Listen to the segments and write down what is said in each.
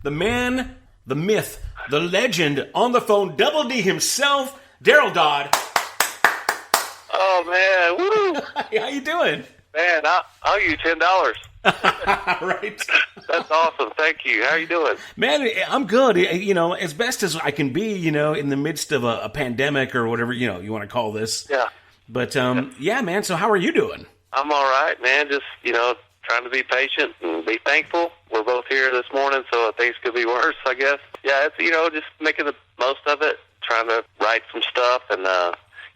The man, the myth, the legend, on the phone, Double D himself, Deryl Dodd. Oh, man. Woo! How you doing? Man, I'll give you $10. Right. That's awesome. Thank you. How you doing? Man, I'm good. You know, as best as I can be, you know, in the midst of a pandemic or whatever, you know, you want to call this. Yeah. But, yeah, man, so how are you doing? I'm all right, man. Just, you know, trying to be patient and be thankful. We're both here this morning, so things could be worse, I guess. Yeah, it's, you know, just making the most of it, trying to write some stuff and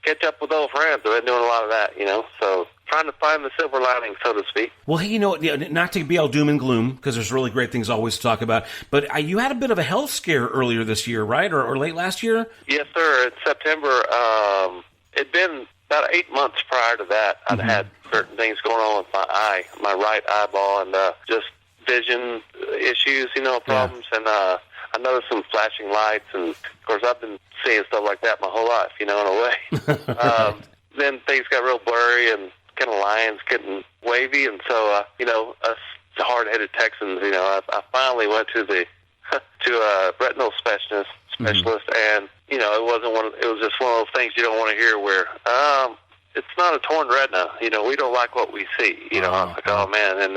catch up with old friends. I've been doing a lot of that, you know, so trying to find the silver lining, so to speak. Well, hey, you know, not to be all doom and gloom, because there's really great things always to talk about, but you had a bit of a health scare earlier this year, right, or late last year? Yes, sir. In September, it'd been about 8 months prior to that. I'd had certain things going on with my eye, my right eyeball, and just vision issues, you know, problems, and I noticed some flashing lights, and of course I've been seeing stuff like that my whole life, you know, in a way. Then things got real blurry and kind of lines getting wavy, and so, you know, us hard-headed Texans, you know, I finally went to a retinal specialist, and, you know, it was just one of those things you don't want to hear where, it's not a torn retina, you know, we don't like what we see, you know. I was like, oh, man, and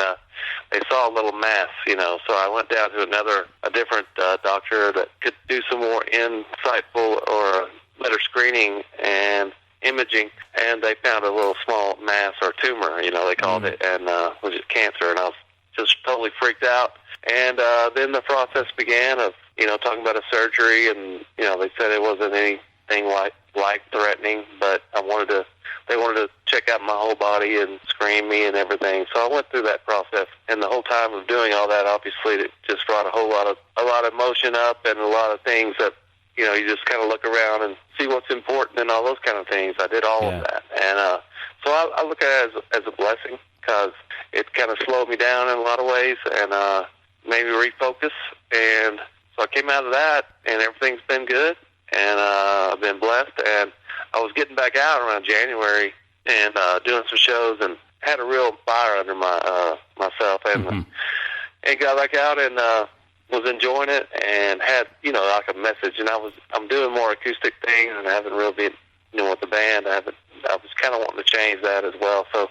they saw a little mass, you know, so I went down to a different doctor that could do some more insightful or better screening and imaging, and they found a little small mass or tumor, you know, they called it, and was it cancer, and I was just totally freaked out. And then the process began of, you know, talking about a surgery, and, you know, they said it wasn't anything life-threatening, but they wanted to check out my whole body and screen me and everything. So I went through that process, and the whole time of doing all that, obviously, it just brought a lot of emotion up and a lot of things that, you know, you just kind of look around and see what's important and all those kind of things. I did all of that, and so I look at it as a blessing, because it kind of slowed me down in a lot of ways and made me refocus. And so I came out of that, and everything's been good, and I've been blessed. And I was getting back out around January and doing some shows, and had a real fire under myself, and and got back out and was enjoying it, and had, you know, like a message. And I'm doing more acoustic things, and I haven't really been, you know, with the band. I was kind of wanting to change that as well. So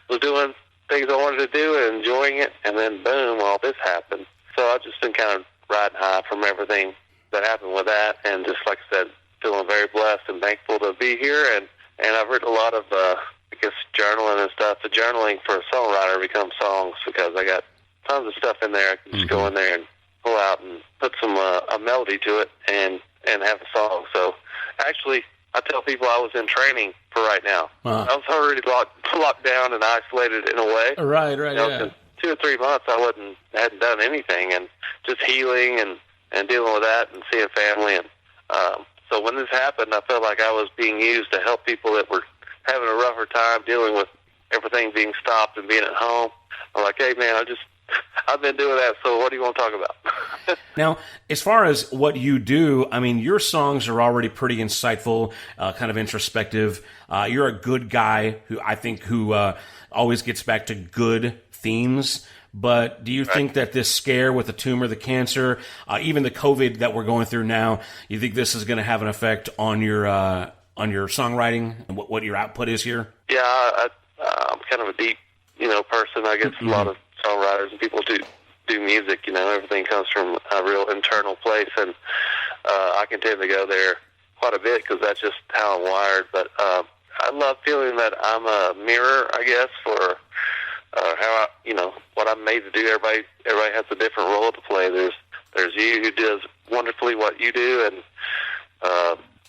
was doing things I wanted to do and enjoying it, and then boom, all this happened. So I've just been kind of riding high from everything that happened with that, and just like I said, feeling very blessed and thankful to be here. And I've written a lot of, I guess, journaling and stuff. The journaling for a songwriter becomes songs, because I got tons of stuff in there. I can just go in there and pull out and put some a melody to it and have a song. So actually, I tell people I was in training for right now. I was already locked down and isolated in a way. Right, you know, yeah. 2 or 3 months I hadn't done anything, and just healing and dealing with that and seeing family. And so when this happened, I felt like I was being used to help people that were having a rougher time dealing with everything being stopped and being at home. I'm like, hey, man, I've been doing that, so what do you want to talk about? Now, as far as what you do, I mean, your songs are already pretty insightful, kind of introspective. You're a good guy who always gets back to good themes. But do you think that this scare with the tumor, the cancer, even the COVID that we're going through now, you think this is going to have an effect on your songwriting and what your output is here? Yeah, I'm kind of a deep, you know, person. I guess a lot of songwriters and people do music. You know, everything comes from a real internal place, and I can tend to go there quite a bit because that's just how I'm wired. But I love feeling that I'm a mirror, I guess, for how what I'm made to do. Everybody has a different role to play. There's you who does wonderfully what you do, and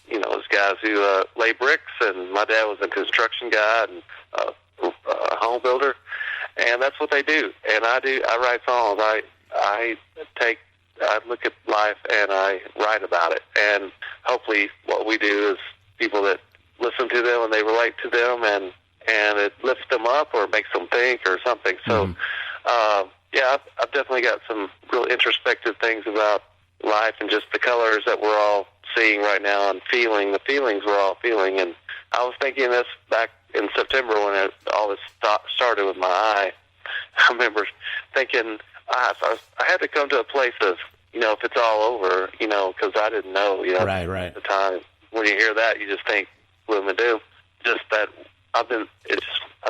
there's guys who lay bricks, and my dad was a construction guy and a home builder, and that's what they do. And I write songs. I look at life and I write about it, and hopefully what we do is people that listen to them and they relate to them, and it lifts them up or makes them think or something. So, I've definitely got some real introspective things about life and just the colors that we're all seeing right now and feeling, the feelings we're all feeling. And I was thinking this back in September when all this started with my eye. I remember thinking, I had to come to a place of, if it's all over, because I didn't know, Right. at the time. When you hear that, you just think, what am I do? Just that I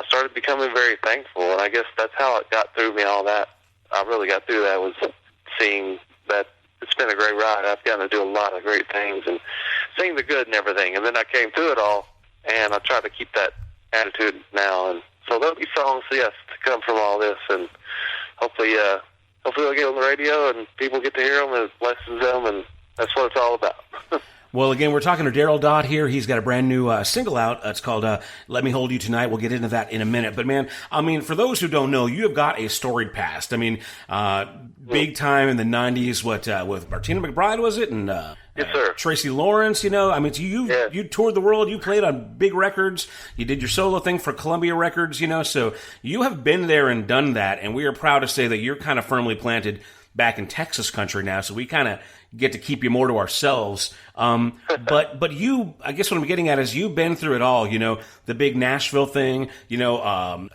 started becoming very thankful, and I guess that's how it got through me, all that. I really got through that was seeing that it's been a great ride. I've gotten to do a lot of great things and seeing the good and everything. And then I came through it all, and I try to keep that attitude now. And so there'll be songs, yes, to come from all this, and hopefully they'll get on the radio and people get to hear them and it blesses them, and that's what it's all about. Well, again, we're talking to Deryl Dodd here. He's got a brand new single out. It's called Let Me Hold You Tonight. We'll get into that in a minute. But, man, I mean, for those who don't know, you have got a storied past. I mean, big time in the 90s, with Martina McBride, was it? And yes, sir. Tracy Lawrence, I mean, you toured the world. You played on big records. You did your solo thing for Columbia Records, so you have been there and done that. And we are proud to say that you're kind of firmly planted back in Texas country now, so we kind of get to keep you more to ourselves. But you, I guess what I'm getting at is you've been through it all, the big Nashville thing,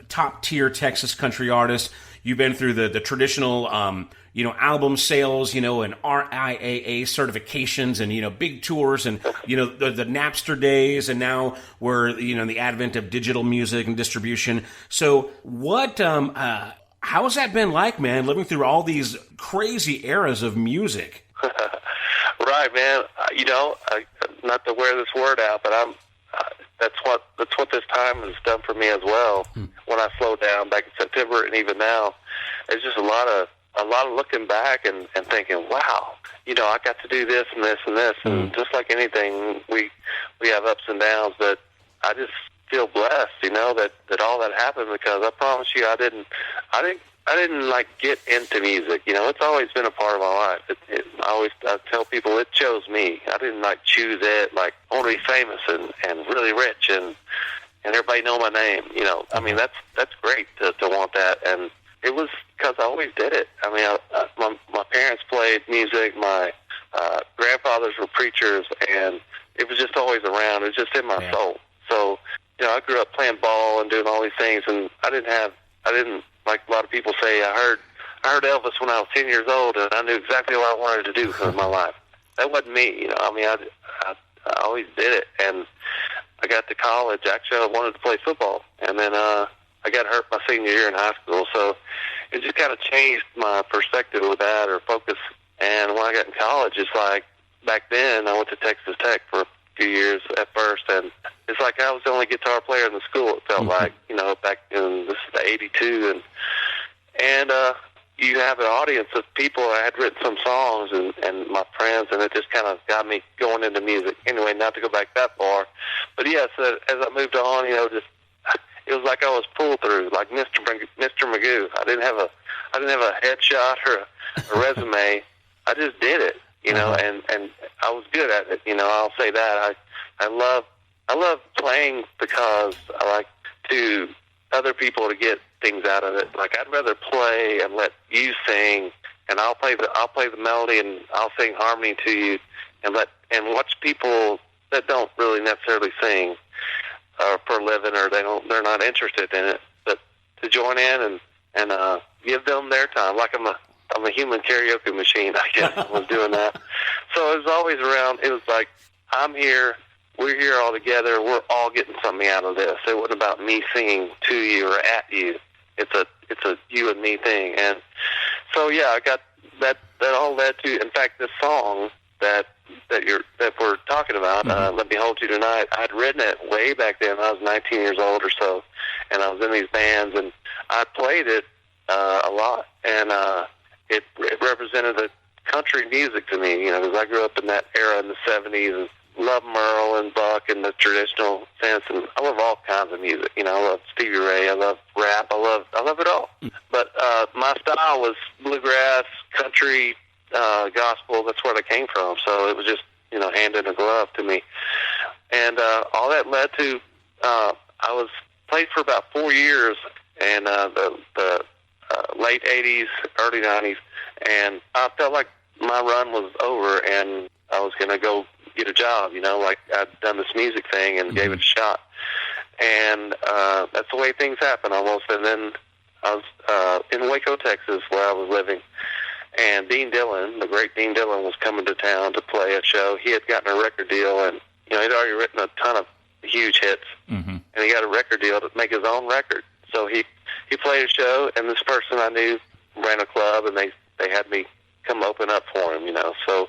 top tier Texas country artist. You've been through the traditional, album sales, and RIAA certifications and, big tours and, the Napster days. And now we're, the advent of digital music and distribution. So what, how has that been like, man, living through all these crazy eras of music? Right, man. Not to wear this word out, but that's what this time has done for me as well. When I slowed down back in September and even now, it's just a lot of looking back and thinking, wow, I got to do this and this and this, and just like anything, we have ups and downs, but I just feel blessed, that all that happened, because I promise you, I didn't like get into music. It's always been a part of my life. I tell people it chose me. I didn't like choose it. Like, I want to be famous and really rich and everybody know my name. I mean, that's great to want that. And it was because I always did it. I mean, my parents played music. My grandfathers were preachers, and it was just always around. It was just in my soul. So, I grew up playing ball and doing all these things, and I didn't like a lot of people say, I heard Elvis when I was 10 years old, and I knew exactly what I wanted to do with my life. That wasn't me, I mean, I always did it, and I got to college. Actually, I wanted to play football, and then I got hurt my senior year in high school, so it just kind of changed my perspective with that, or focus. And when I got in college, it's like, back then, I went to Texas Tech for a few years at first, and it's like I was the only guitar player in the school, it felt like, back in, this is the 82, and you have an audience of people. I had written some songs and my friends, and it just kind of got me going into music. Anyway, not to go back that far, but yes, as I moved on, it was like I was pulled through, like Mr. Magoo. I didn't have a headshot or a resume. I just did it, and I was good at it. I'll say that. I love playing because I like to other people to get things out of it. Like, I'd rather play and let you sing, and I'll play the melody and I'll sing harmony to you, and watch people that don't really necessarily sing for a living, or they're not interested in it, but to join in and give them their time. Like I'm a human karaoke machine, I guess. I was doing that. So it was always around. It was like, I'm here. We're here all together. We're all getting something out of this. It wasn't about me singing to you or at you. It's a you and me thing. And so, yeah, I got that all led to, in fact, this song that we're talking about, Let Me Hold You Tonight. I'd written it way back then. I was 19 years old or so, and I was in these bands, and I played it a lot, and it represented the country music to me, because I grew up in that era in the 70s, and love Merle and Buck and the traditional sense, and I love all kinds of music. I love Stevie Ray, I love rap, I love it all. But my style was bluegrass, country, gospel. That's where I came from. So it was just hand in a glove to me, and all that led to I was played for about 4 years, and the late 80s, early 90s, and I felt like my run was over, and I was going to go get a job, like I'd done this music thing and gave it a shot. And that's the way things happen almost. And then I was in Waco, Texas, where I was living, and Dean Dillon, the great Dean Dillon, was coming to town to play a show. He had gotten a record deal, and he'd already written a ton of huge hits, and he got a record deal to make his own record. So he played a show, and this person I knew ran a club, and they had me come open up for him, So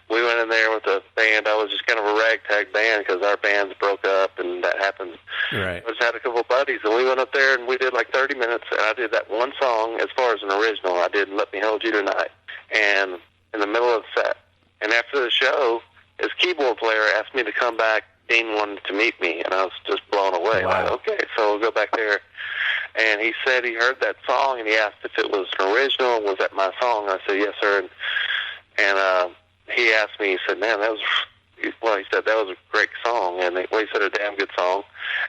we went in there with a band. I was just kind of a ragtag band because our bands broke up, and that happened. Right. I just had a couple of buddies, and we went up there, and we did like 30 minutes, and I did that one song as far as an original. I did Let Me Hold You Tonight, and in the middle of the set. And after the show, his keyboard player asked me to come back. Dean wanted to meet me, and I was just blown away. Wow. Like, okay, so we'll go back there. And he said he heard that song, and he asked if it was an original. Was that my song? I said, yes, sir. And he asked me, he said, man, he said, that was a great song. And he said, a damn good song.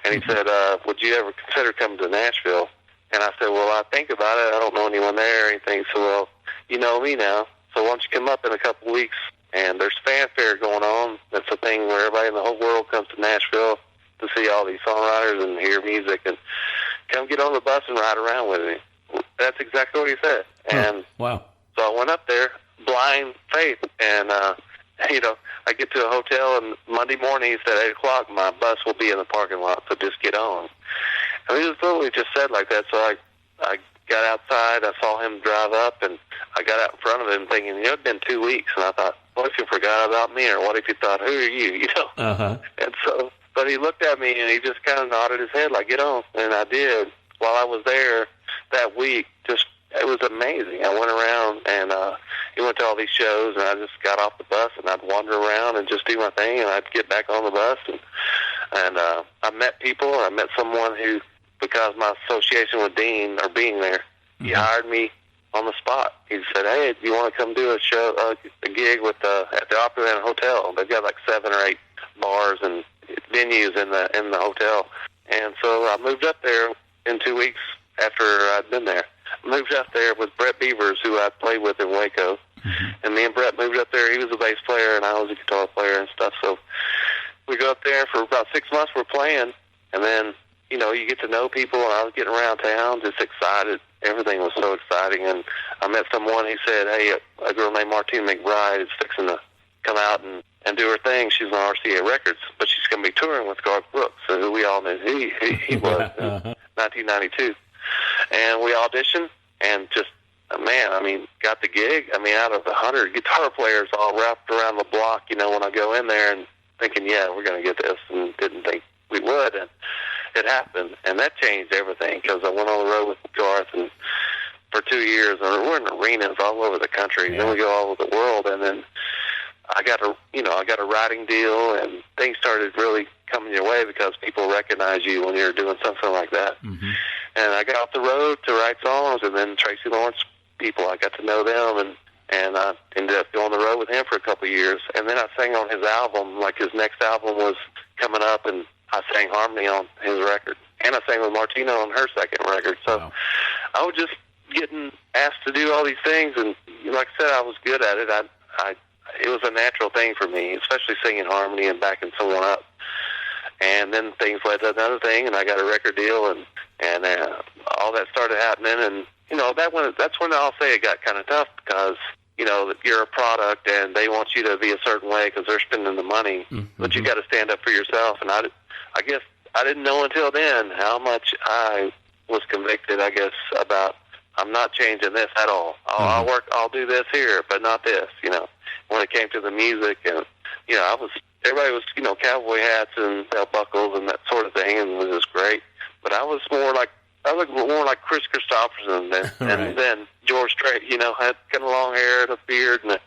And he said, would you ever consider coming to Nashville? And I said, well, I think about it. I don't know anyone there or anything. So, well, you know me now. So why don't you come up in a couple of weeks? And there's fanfare going on. That's a thing where everybody in the whole world comes to Nashville to see all these songwriters and hear music, and come get on the bus and ride around with me. That's exactly what he said. And wow. So I went up there, blind faith, and I get to a hotel, and Monday morning he said 8 o'clock my bus will be in the parking lot, so just get on. And he just literally just said like that. So I got outside, I saw him drive up, and I got out in front of him thinking, it'd been 2 weeks, and I thought, what if you forgot about me, or what if you thought, who are you, Uh-huh. And so, but he looked at me, and he just kind of nodded his head like, get on, and I did. While I was there that week, it was amazing. I went around, and he went to all these shows, and I just got off the bus, and I'd wander around and just do my thing, and I'd get back on the bus, and I met people, and I met someone who, because my association with Dean, or being there, he hired me on the spot. He said, hey, do you want to come do a show, a gig at the Opryland Hotel? They've got like 7 or 8 bars and venues in the hotel. And so I moved up there in 2 weeks after I'd been there. Moved up there with Brett Beavers, who I played with in Waco. And me and Brett moved up there. He was a bass player, and I was a guitar player and stuff. So we go up there for about 6 months. We're playing, and then, you get to know people, and I was getting around town just excited. Everything was so exciting, and I met someone. He said, hey, a girl named Martine McBride is fixing to come out and do her thing. She's on RCA Records, but she's going to be touring with Garth Brooks, who we all knew he was in 1992. And we auditioned, and just, got the gig. Out of 100 guitar players all wrapped around the block, when I go in there and thinking, yeah, we're going to get this, and didn't think we would, and it happened, and that changed everything, because I went on the road with Garth and for 2 years, and we're in arenas all over the country. Then we go all over the world, and then I got a writing deal, and things started really coming your way because people recognize you when you're doing something like that. And I got off the road to write songs, and then Tracy Lawrence people, I got to know them, and I ended up going on the road with him for a couple of years. And then I sang on his album, like his next album was coming up, and I sang harmony on his record. And I sang with Martina on her second record. So I was just getting asked to do all these things, and like I said, I was good at it. It was a natural thing for me, especially singing harmony and backing someone up. And then things led to another thing, and I got a record deal, and all that started happening. And that's when I'll say it got kind of tough, because you're a product, and they want you to be a certain way because they're spending the money, but you got to stand up for yourself. And I guess I didn't know until then how much I was convicted, about I'm not changing this at all. I'll do this here, but not this, when it came to the music. And, everybody was, cowboy hats and belt buckles and that sort of thing, and it was just great. But I was more like Chris Christopherson and then George Strait, had kind of long hair and a beard, and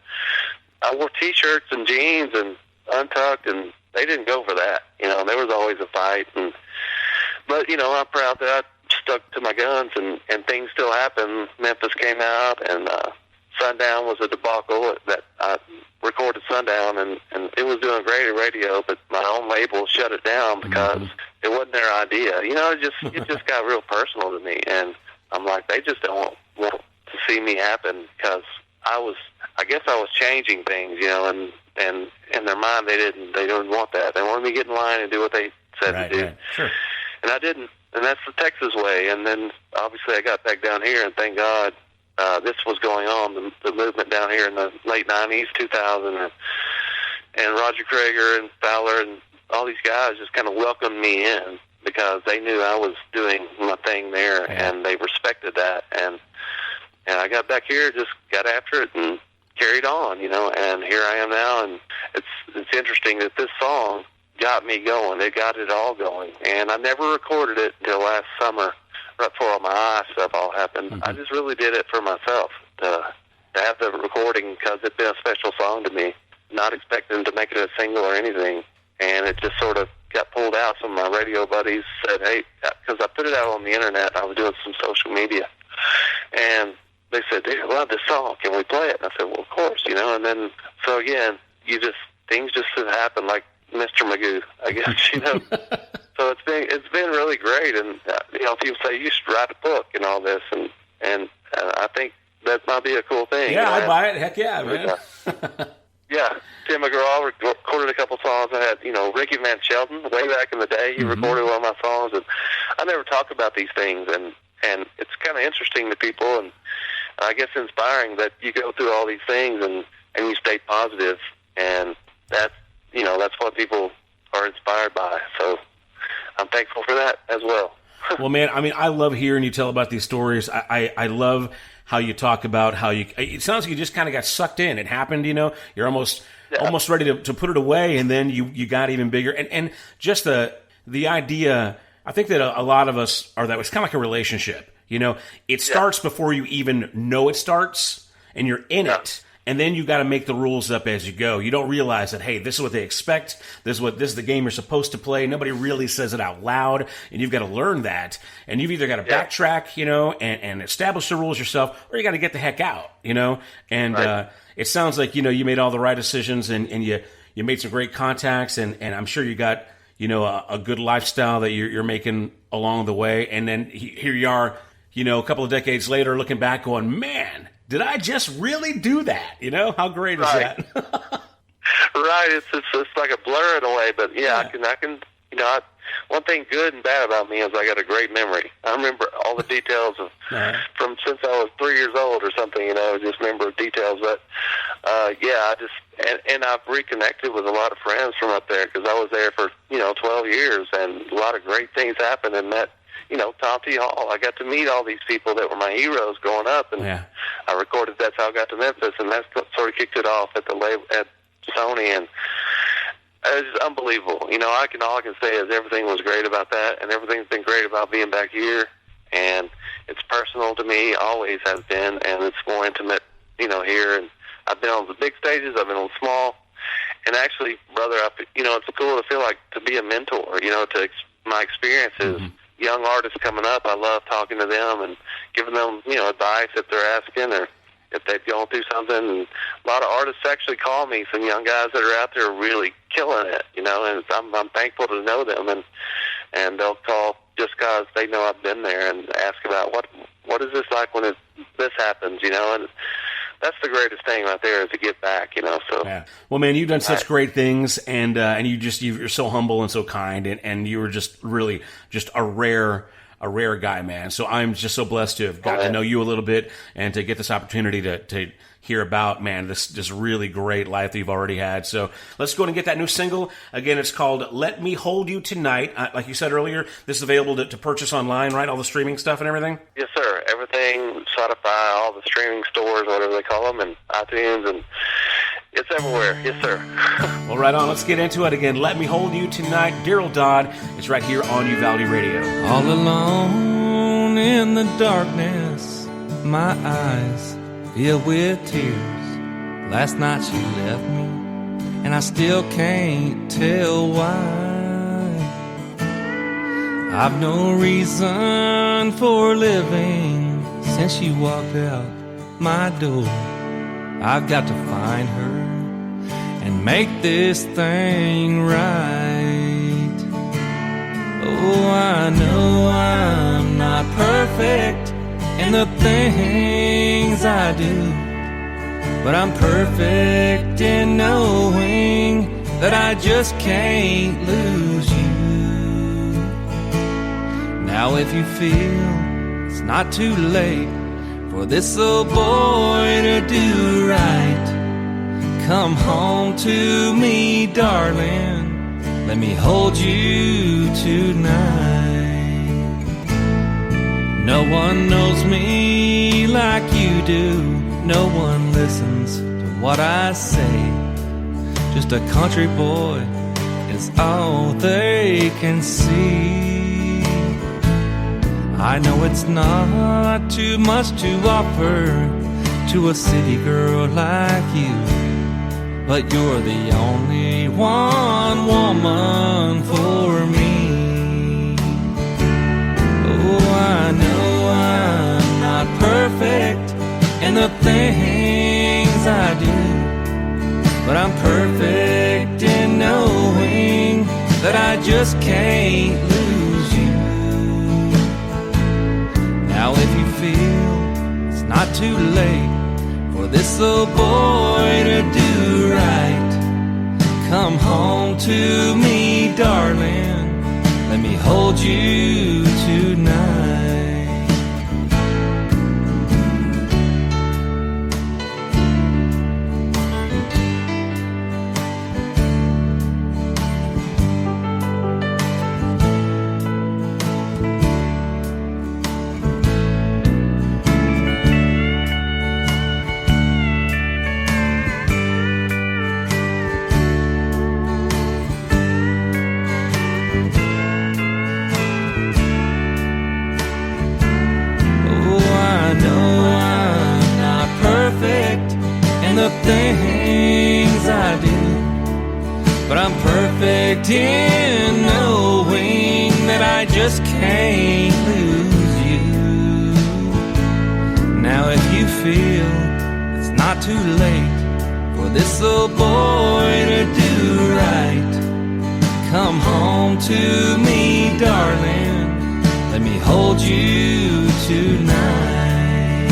I wore T-shirts and jeans and untucked, and they didn't go for that. There was always a fight, but I'm proud that I stuck to my guns, and things still happen. Memphis came out, and Sundown was a debacle. That I recorded Sundown, and it was doing great at radio, but my own label shut it down because it wasn't their idea. It just got real personal to me, and I'm like, they just don't want to see me happen, because I guess I was changing things, and in their mind they didn't want that. They wanted me to get in line and do what they said to do. Right. Sure. And I didn't. And that's the Texas way. And then obviously I got back down here, and thank God this was going on, the movement down here in the late 90s, 2000, and Roger Krager and Fowler and all these guys just kind of welcomed me in because they knew I was doing my thing there, and they respected that. And I got back here, just got after it and carried on, you know, and here I am now. And it's interesting that this song got me going. It got it all going. And I never recorded it until last summer, right before all my eye stuff all happened. Mm-hmm. I just really did it for myself to have the recording because it'd been a special song to me, not expecting to make it a single or anything. And it just sort of got pulled out. Some of my radio buddies said, hey, because I put it out on the internet, I was doing some social media, and they said, dude, I love this song. Can we play it? And I said, well, of course, you know. And then, so again, things just have happened like Mr. Magoo, I guess, you know. So it's been really great. And, you know, people say you should write a book and all this. And I think that might be a cool thing. Yeah, you know? I'd buy it. Heck yeah, man. Yeah. Tim McGraw recorded a couple songs. I had, you know, Ricky Van Shelton way back in the day. He recorded one of my songs. And I never talk about these things. And it's kind of interesting to people. And I guess inspiring that you go through all these things and you stay positive, and that's what people are inspired by. So I'm thankful for that as well. Well, man, I mean, I love hearing you tell about these stories. I love how you talk about how it sounds like you just kind of got sucked in. It happened, you know, you're almost ready to put it away, and then you got even bigger. And just the idea, I think that a lot of us are that. It's kind of like a relationship. You know, it starts before you even know it starts, and you're in it, and then you got to make the rules up as you go. You don't realize that, hey, this is what they expect. This is the game you're supposed to play. Nobody really says it out loud, and you've got to learn that. And you've either got to backtrack, you know, and establish the rules yourself, or you got to get the heck out, you know. And it sounds like, you know, you made all the right decisions, and you made some great contacts, and I'm sure you got, you know, a good lifestyle that you're making along the way. And then here you are, you know, a couple of decades later, looking back going, man, did I just really do that? You know, how great is that? Right. It's like a blur in a way, but I can, you know, one thing good and bad about me is I got a great memory. I remember all the details of from since I was 3 years old or something, you know, I just remember details. But, and I've reconnected with a lot of friends from up there because I was there for, you know, 12 years, and a lot of great things happened in that. You know, Tom T. Hall. I got to meet all these people that were my heroes growing up, and I recorded That's How I Got to Memphis, and that sort of kicked it off at the label at Sony, and it was unbelievable. You know, all I can say is everything was great about that, and everything's been great about being back here, and it's personal to me, always has been, and it's more intimate, you know, here. And I've been on the big stages, I've been on small, and actually, brother, you know, it's cool to feel like to be a mentor, you know, to my experiences. Young artists coming up, I love talking to them and giving them, you know, advice if they're asking or if they've gone through something. And a lot of artists actually call me, some young guys that are out there really killing it, you know, and I'm thankful to know them, and they'll call just because they know I've been there and ask about what is this like when this happens, you know, and that's the greatest thing right there is to get back, you know. So well, man, you've done such great things, and you're so humble and so kind, and you were just really just a rare guy, man. So I'm just so blessed to have got to know you a little bit and to get this opportunity to hear about, man, this just really great life that you've already had. So let's go and get that new single. Again, it's called Let Me Hold You Tonight. Like you said earlier, this is available to purchase online, right? All the streaming stuff and everything? Yes, sir. Everything, Spotify, all the streaming stores, whatever they call them, and iTunes, and it's everywhere. Yes, sir. Well, right on. Let's get into it again. Let Me Hold You Tonight. Daryl Dodd. It's right here on Uvalde Radio. All alone in the darkness, my eyes filled with tears. Last night she left me, and I still can't tell why. I've no reason for living since she walked out my door. I've got to find her and make this thing right. Oh, I know I'm not perfect in the things I do, but I'm perfect in knowing that I just can't lose you. Now if you feel it's not too late for this old boy to do right, come home to me, darling. Let me hold you tonight. No one knows me like you do. No one listens to what I say. Just a country boy is all they can see. I know it's not too much to offer to a city girl like you, but you're the only one woman for me. Oh, I know I'm not perfect in the things I do, but I'm perfect in knowing that I just can't lose you. Now if you feel it's not too late for this old boy to do right, come home to me, darling. Let me hold you tonight. Things I do, but I'm perfect in knowing that I just can't lose you. Now if you feel it's not too late for this old boy to do right, come home to me, darling. Let me hold you tonight.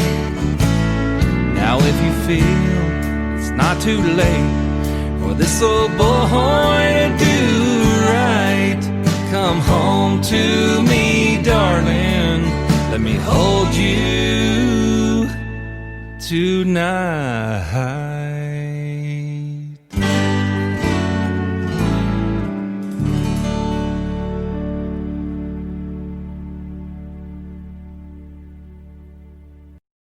Now if you feel not too late for this old boy to do right, come home to me, darling. Let me hold you tonight.